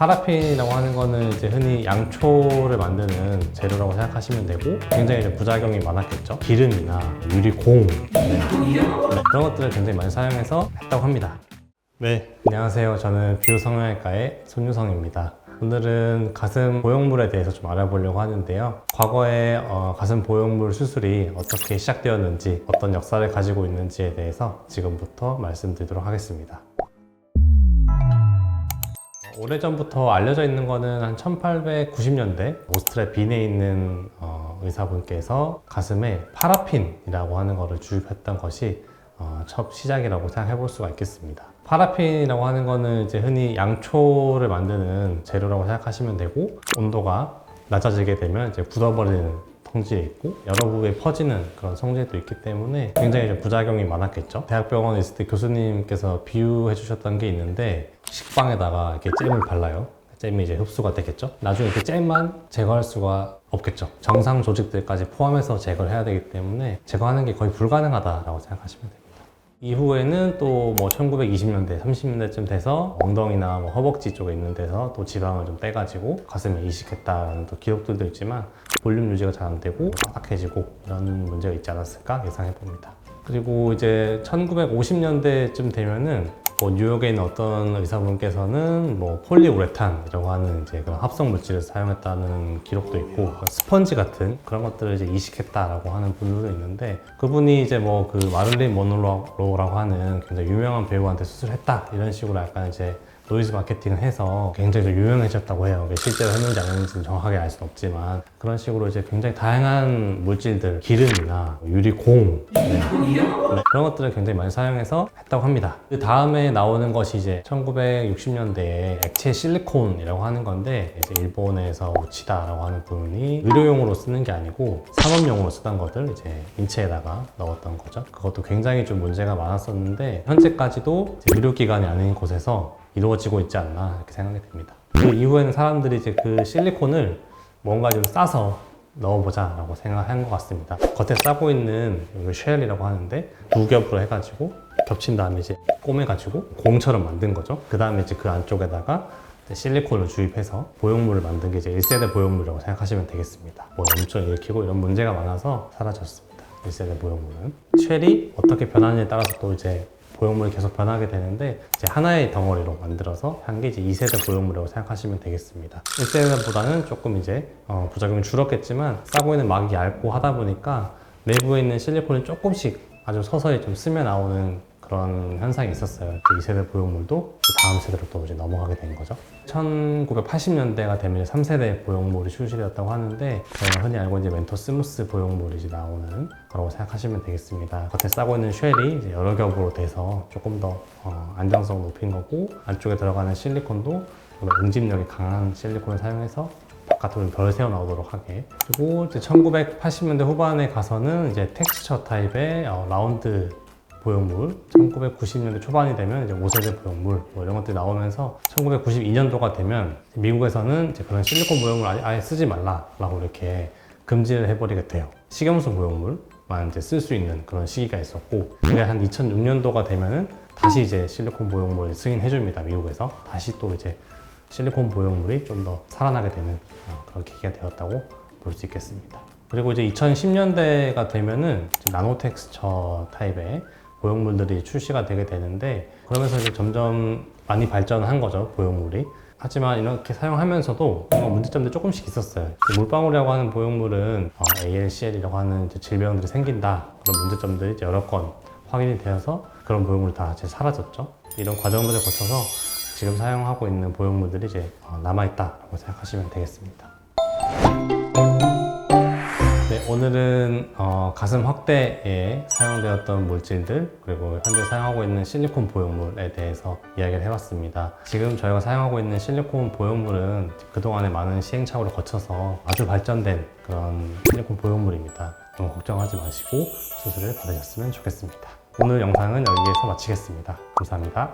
파라핀이라고 하는 거는 이제 흔히 양초를 만드는 재료라고 생각하시면 되고 굉장히 이제 부작용이 많았겠죠. 기름이나 유리공 그런 것들을 굉장히 많이 사용해서 했다고 합니다. 네, 안녕하세요. 저는 비유성형외과의 손유성입니다. 오늘은 가슴 보형물에 대해서 좀 알아보려고 하는데요. 과거에 가슴 보형물 수술이 어떻게 시작되었는지, 어떤 역사를 가지고 있는지에 대해서 지금부터 말씀드리도록 하겠습니다. 오래전부터 알려져 있는 거는 한 1890년대 오스트리아 빈에 있는 의사분께서 가슴에 파라핀이라고 하는 것을 주입했던 것이 첫 시작이라고 생각해 볼 수가 있겠습니다. 파라핀이라고 하는 거는 이제 흔히 양초를 만드는 재료라고 생각하시면 되고, 온도가 낮아지게 되면 이제 굳어버리는 성질이 있고 여러 부위에 퍼지는 그런 성질도 있기 때문에 굉장히 좀 부작용이 많았겠죠. 대학병원에 있을 때 교수님께서 비유해 주셨던 게 있는데, 식빵에다가 이렇게 잼을 발라요. 잼이 이제 흡수가 되겠죠. 나중에 그 잼만 제거할 수가 없겠죠. 정상 조직들까지 포함해서 제거를 해야 되기 때문에 제거하는 게 거의 불가능하다라고 생각하시면 됩니다. 이후에는 또 뭐 1920년대, 30년대쯤 돼서 엉덩이나 뭐 허벅지 쪽에 있는 데서 또 지방을 좀 떼가지고 가슴에 이식했다는 또 기록들도 있지만 볼륨 유지가 잘 안 되고 딱딱해지고 이런 문제가 있지 않았을까 예상해 봅니다. 그리고 이제 1950년대쯤 되면은 뉴욕에 있는 어떤 의사분께서는 폴리우레탄이라고 하는 이제 그런 합성 물질을 사용했다는 기록도 있고, 스펀지 같은 그런 것들을 이제 이식했다라고 하는 분들도 있는데, 그분이 이제 그 마릴린 먼로라고 하는 굉장히 유명한 배우한테 수술했다 이런 식으로 약간 이제 노이즈 마케팅을 해서 굉장히 좀 유명해졌다고 해요. 실제로 했는지 안 했는지는 정확하게 알 수는 없지만 그런 식으로 이제 굉장히 다양한 물질들, 기름이나 유리공 그런 것들을 굉장히 많이 사용해서 했다고 합니다. 그 다음에 나오는 것이 이제 1960년대에 액체 실리콘이라고 하는 건데, 이제 일본에서 우치다라고 하는 분이 의료용으로 쓰는 게 아니고 산업용으로 쓰던 것들 이제 인체에다가 넣었던 거죠. 그것도 굉장히 좀 문제가 많았었는데 현재까지도 의료기관이 아닌 곳에서 이루어지고 있지 않나 이렇게 생각이 됩니다. 그 이후에는 사람들이 이제 그 실리콘을 뭔가 좀 싸서 넣어보자 라고 생각한 것 같습니다. 겉에 싸고 있는 쉘이라고 하는데 두 겹으로 해가지고 겹친 다음에 이제 꼬매가지고 공처럼 만든 거죠. 그 다음에 이제 그 안쪽에다가 실리콘을 주입해서 보형물을 만든 게 이제 1세대 보형물이라고 생각하시면 되겠습니다. 염증을 일으키고 이런 문제가 많아서 사라졌습니다. 1세대 보형물은. 쉘이 어떻게 변하느냐에 따라서 또 이제 보형물이 계속 변하게 되는데, 이제 하나의 덩어리로 만들어서 한 게 이제 2세대 보형물이라고 생각하시면 되겠습니다. 1세대보다는 조금 이제 부작용이 줄었겠지만 싸고 있는 막이 얇고 하다 보니까 내부에 있는 실리콘이 조금씩 아주 서서히 좀 스며 나오는 그런 현상이 있었어요. 2세대 보형물도 다음 세대로 또 이제 넘어가게 된 거죠. 1980년대가 되면 3세대 보형물이 출시되었다고 하는데, 저희가 흔히 알고 있는 멘토 스무스 보형물이 이제 나오는 거라고 생각하시면 되겠습니다. 겉에 싸고 있는 쉘이 이제 여러 겹으로 돼서 조금 더 안정성을 높인 거고, 안쪽에 들어가는 실리콘도 응집력이 강한 실리콘을 사용해서 바깥으로 별 새어 나오도록 하게. 그리고 이제 1980년대 후반에 가서는 이제 텍스처 타입의 라운드 보형물, 1990년대 초반이 되면 이제 5세대 보형물 이런 것들이 나오면서 1992년도가 되면 미국에서는 이제 그런 실리콘 보형물 아예 쓰지 말라라고 이렇게 금지를 해버리게 돼요. 식염수 보형물만 이제 쓸 수 있는 그런 시기가 있었고, 그게 한 2006년도가 되면은 다시 이제 실리콘 보형물을 승인해줍니다. 미국에서 다시 또 이제 실리콘 보형물이 좀 더 살아나게 되는 그런 계기가 되었다고 볼 수 있겠습니다. 그리고 이제 2010년대가 되면은 나노 텍스처 타입의 보형물들이 출시가 되게 되는데, 그러면서 이제 점점 많이 발전한 거죠, 보형물이. 하지만 이렇게 사용하면서도 문제점들이 조금씩 있었어요. 물방울이라고 하는 보형물은 ALCL이라고 하는 질병들이 생긴다, 그런 문제점들이 이제 여러 건 확인이 되어서 그런 보형물이 다 이제 사라졌죠. 이런 과정들을 거쳐서 지금 사용하고 있는 보형물들이 이제 남아있다고 생각하시면 되겠습니다. 네, 오늘은 가슴 확대에 사용되었던 물질들, 그리고 현재 사용하고 있는 실리콘 보형물에 대해서 이야기를 해봤습니다. 지금 저희가 사용하고 있는 실리콘 보형물은 그동안의 많은 시행착오를 거쳐서 아주 발전된 그런 실리콘 보형물입니다. 너무 걱정하지 마시고 수술을 받으셨으면 좋겠습니다. 오늘 영상은 여기에서 마치겠습니다. 감사합니다.